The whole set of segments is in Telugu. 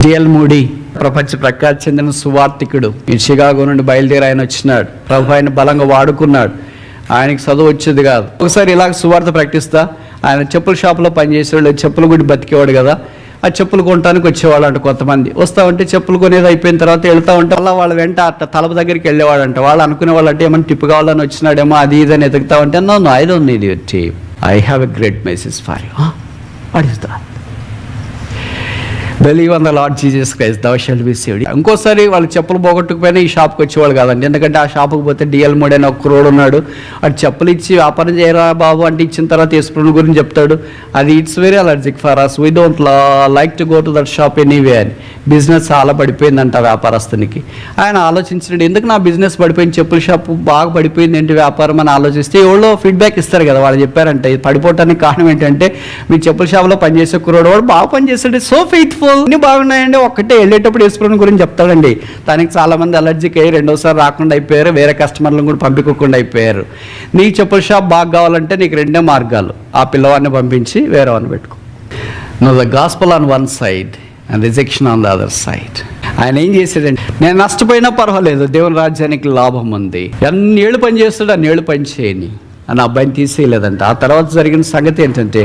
డిఎల్ మూడీ ప్రపంచ ప్రఖ్యాతి చెందిన సువార్థికుడు. షికాగో నుండి బయలుదేరి ఆయన వచ్చినాడు. ప్రభు ఆయన బలంగా వాడుకున్నాడు. ఆయనకి చదువు వచ్చేది కాదు. ఒకసారి ఇలాగ సువార్త ప్రకటిస్తా ఆయన చెప్పుల షాపులో పనిచేసేవాడు, చెప్పులు గుడి బతికేవాడు కదా. ఆ చెప్పులు కొనడానికి వచ్చేవాడు అంట. కొంతమంది వస్తామంటే చెప్పులు కొనేది అయిపోయిన తర్వాత వెళ్తా ఉంటే అలా వాళ్ళ వెంట అట్ట తలుపు దగ్గరికి వెళ్ళేవాడంట. వాళ్ళు అనుకునే వాళ్ళు అంటే ఏమన్నా టిప్పు కావాలని వచ్చినాడేమో అది ఇది అని ఎదుగుతా ఉంటే no I don't need your tip, I have a great message for you. What is that? Believe on the lord Jesus Christ thou shalt be saved. ఇంకోసారి వాళ్ళు చెప్పులు పోగొట్టుకుపోయినా ఈ షాప్కి వచ్చేవాళ్ళు కాదండి. ఎందుకంటే ఆ షాపుకి పోతే డిఎల్ మూడీ అని ఒక కుర్రోడు ఉన్నాడు. అటు చెప్పులు ఇచ్చి వ్యాపారం చేయరా బాబు అంటే ఇచ్చిన తర్వాత యేసుప్రభుని గురించి చెప్తాడు. అది it's very allergic for us, we don't like to go to that shop anyway అని. బిజినెస్ చాలా పడిపోయిందంట వ్యాపారస్తునికి. ఆయన ఆలోచించినాడు, ఎందుకు నా బిజినెస్ పడిపోయింది, చెప్పుల షాప్ బాగా పడిపోయింది ఏంటి వ్యాపారం అని ఆలోచిస్తే ఎవరో ఫీడ్బ్యాక్ ఇస్తారు కదా. వాళ్ళు చెప్పారంటే ఇది పడిపోవటానికి కారణం ఏంటంటే మీ చెప్పుల షాప్లో పనిచేసే కుర్రోడు వాడు బాగా పనిచేస్తాడు, సో ఫెయిత్ఫుల్, అన్ని బాగున్నాయండి. ఒక్కటే వెళ్ళేటప్పుడు యేసుప్రభుని గురించి చెప్తాడండి. దానికి చాలామంది అలర్జీకి అయ్యి రెండోసారి రాకుండా అయిపోయారు, వేరే కస్టమర్లను కూడా పంపించకుండా అయిపోయారు. నీ చెప్పుల షాప్ బాగా కావాలంటే నీకు రెండే మార్గాలు, ఆ పిల్లవాడిని పంపించి వేరే వాడిని పెట్టుకో. Know the gospel on one side and rejection on the other side. ఆయన ఏం చేశాడంటే, నేను నష్టపోయినా పర్వాలేదు, దేవుని రాజ్యానికి లాభం ఉంది, ఎన్ని ఏళ్ళు పని చేస్తాడు అన్ని ఏళ్ళు పని చేయని అని అబ్బాయిని తీసేయలేదంట. ఆ తర్వాత జరిగిన సంగతి ఏంటంటే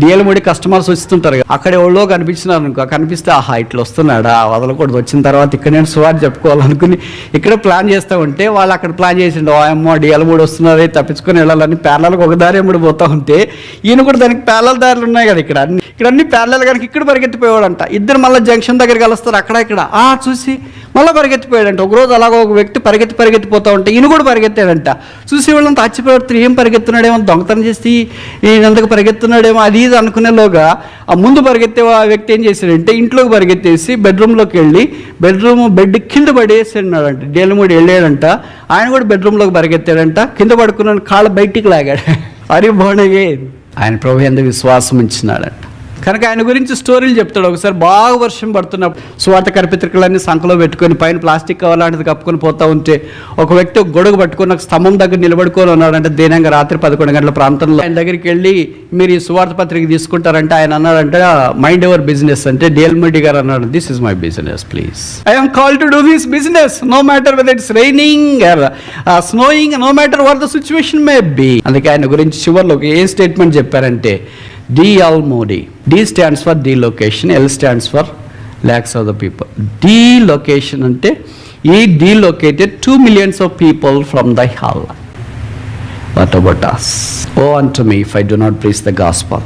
డిఎల్ మూడీ కస్టమర్స్ వస్తుంటారు, అక్కడ ఎవరో కనిపించినారు అనుకో, కనిపిస్తే ఆహా ఇట్లా వస్తున్నాడా వదలకూడదు, వచ్చిన తర్వాత ఇక్కడ నేను సువార్త చెప్పుకోవాలనుకుని ఇక్కడ ప్లాన్ చేస్తూ ఉంటే వాళ్ళు అక్కడ ప్లాన్ చేసిండు, అమ్మో డిఎల్ మూడీ వస్తున్నారు తప్పించుకొని వెళ్ళాలని ప్యారలల్గా ఒక దారి ఎప్పుడు పోతూ ఉంటే ఈయన కూడా దానికి ప్యారలల్ దారులు ఉన్నాయి కదా ఇక్కడ అన్ని ప్యారలల్ కనుక ఇక్కడ పరిగెత్తిపోయాడంట. ఇద్దరు మళ్ళీ జంక్షన్ దగ్గర కలుస్తారు, అక్కడ ఇక్కడ చూసి మళ్ళీ పరిగెత్తిపోయాడంట. ఒకరోజు అలాగ ఒక వ్యక్తి పరిగెత్తిపోతూ ఉంటే ఈయన కూడా పరిగెత్తాడంట. చూసి వాళ్ళంతా ఆశ్చర్యపడుతూ ఏం పరిగెత్తున్నాడేమో, దొంగతనం చేసి ఈయనంతకు పరిగెత్తున్నాడేమో అది ఇది అనుకునేలోగా ఆ ముందు పరిగెత్తే ఆ వ్యక్తి ఏం చేశాడంటే ఇంట్లోకి పరిగెత్తేసి బెడ్రూమ్లోకి వెళ్ళి బెడ్ కింద పడేసి ఉన్నాడంట. డిఎల్ మూడీ వెళ్ళాడంట, ఆయన కూడా బెడ్రూమ్లోకి పరిగెత్తాడంట, కింద పడుకున్నాడు, కాళ్ళు బయటికి లాగాడు. అరే బాగున్నాగే ఆయన ప్రభు యందు విశ్వాసం ఉంచినాడంట. కనుక ఆయన గురించి స్టోరీలు చెప్తాడు. ఒకసారి బాగా వర్షం పడుతున్నప్పుడు స్వార్థ కరిపిత్రికలన్నీ సంఖలో పెట్టుకొని పైన ప్లాస్టిక్ కవర్ లాంటిది కప్పుకొని పోతూ ఉంటే ఒక వ్యక్తి ఒక గొడుగు పట్టుకొని ఒక స్తంభం దగ్గర నిలబడుకొని ఉన్నాడంటే దీనంగా రాత్రి 11 గంటల ప్రాంతంలో. ఆయన దగ్గరికి వెళ్ళి మీరు ఈ సువార్త పత్రిక తీసుకుంటారంటే ఆయన అన్నాడంటే మైండ్ ఎవర్ బిజినెస్ అంటే డిఎల్ మూడీ గారు అన్నాడు, this is my business please, I am call to do this business no matter whether it's raining or snowing, no matter what the situation may be. అందుకే ఆయన గురించి చివరిలో ఏ స్టేట్మెంట్ చెప్పారంటే DL Moody, D stands for delocation, L stands for lakhs of the people. Delocation ante he delocated 2 millions of people from the hell. What about us? Woe unto me if I do not preach the gospel.